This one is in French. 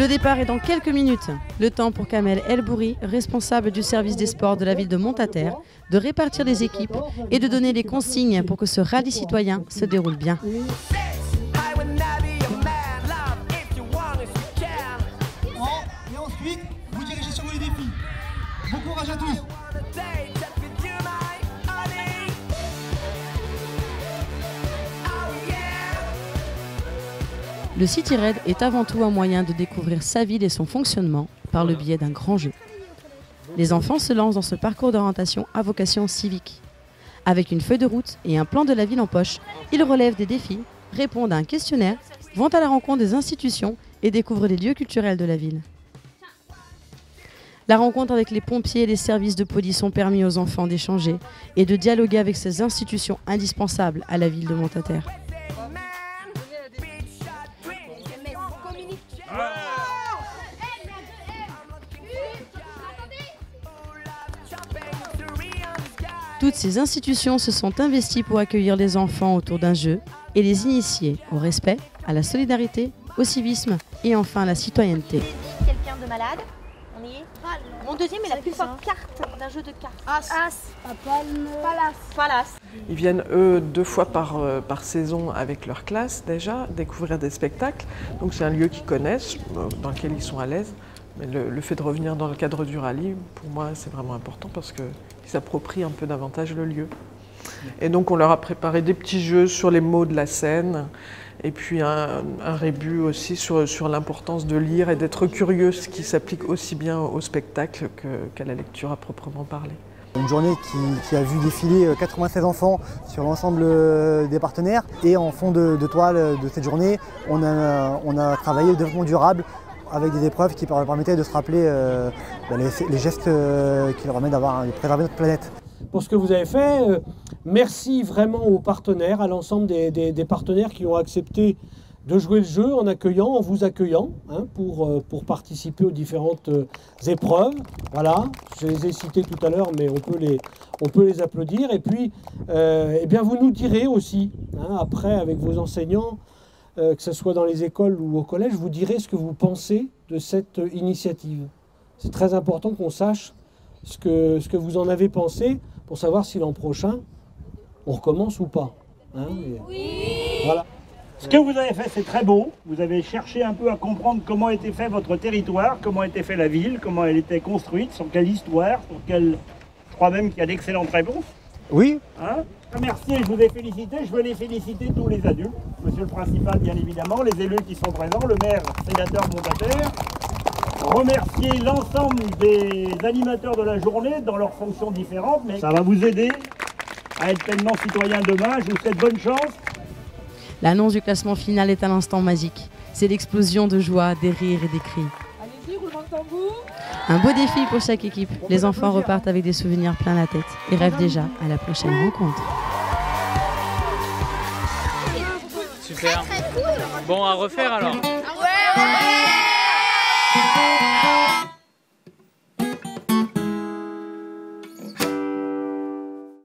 Le départ est dans quelques minutes. Le temps pour Kamel Elbouri, responsable du service des sports de la ville de Montaterre, de répartir les équipes et de donner les consignes pour que ce rallye citoyen se déroule bien. Et ensuite, vous dirigez sur les défis. Bon courage à tous. Le City Raid est avant tout un moyen de découvrir sa ville et son fonctionnement par le biais d'un grand jeu. Les enfants se lancent dans ce parcours d'orientation à vocation civique. Avec une feuille de route et un plan de la ville en poche, ils relèvent des défis, répondent à un questionnaire, vont à la rencontre des institutions et découvrent les lieux culturels de la ville. La rencontre avec les pompiers et les services de police ont permis aux enfants d'échanger et de dialoguer avec ces institutions indispensables à la ville de Montaterre. Toutes ces institutions se sont investies pour accueillir les enfants autour d'un jeu et les initier au respect, à la solidarité, au civisme et enfin à la citoyenneté. Quelqu'un de malade? On y est. Mon deuxième est la plus forte carte d'un jeu de cartes. As. Palas. Ils viennent, eux, 2 fois par saison avec leur classe, déjà, découvrir des spectacles. Donc c'est un lieu qu'ils connaissent, dans lequel ils sont à l'aise. Mais le fait de revenir dans le cadre du rallye, pour moi, c'est vraiment important parce qu'ils s'approprient un peu davantage le lieu. Et donc on leur a préparé des petits jeux sur les mots de la scène, et puis un rébut aussi sur l'importance de lire et d'être curieux, ce qui s'applique aussi bien au spectacle qu'à la lecture à proprement parler. Une journée qui a vu défiler 96 enfants sur l'ensemble des partenaires. Et en fond de toile de cette journée, on a travaillé le développement durable avec des épreuves qui permettaient de se rappeler les gestes qui leur permettent de préserver notre planète. Pour ce que vous avez fait, merci vraiment aux partenaires, à l'ensemble des partenaires qui ont accepté de jouer le jeu en vous accueillant pour participer aux différentes épreuves. Voilà, je les ai cités tout à l'heure, mais on peut les applaudir. Et puis, eh bien, vous nous direz aussi, après avec vos enseignants, que ce soit dans les écoles ou au collège, vous direz ce que vous pensez de cette initiative. C'est très important qu'on sache ce que vous en avez pensé pour savoir si l'an prochain, on recommence ou pas. Oui. Voilà. Ce que vous avez fait, c'est très beau. Vous avez cherché un peu à comprendre comment était fait votre territoire, comment était fait la ville, comment elle était construite, sur quelle histoire, je crois même qu'il y a d'excellentes réponses. Oui. Merci, je vous ai félicité. Je veux les féliciter tous les adultes. Monsieur le principal, bien évidemment, les élus qui sont présents, le maire, sénateur Montaterre. Remercier l'ensemble des animateurs de la journée dans leurs fonctions différentes, mais ça va vous aider à être pleinement citoyen demain. Je vous souhaite bonne chance. L'annonce du classement final est à l'instant magique. C'est l'explosion de joie, des rires et des cris. Allez-y, roulement de tambour. Un beau défi pour chaque équipe. Les enfants repartent avec des souvenirs plein la tête et rêvent déjà à la prochaine rencontre. Super. Bon, à refaire alors. Ouais.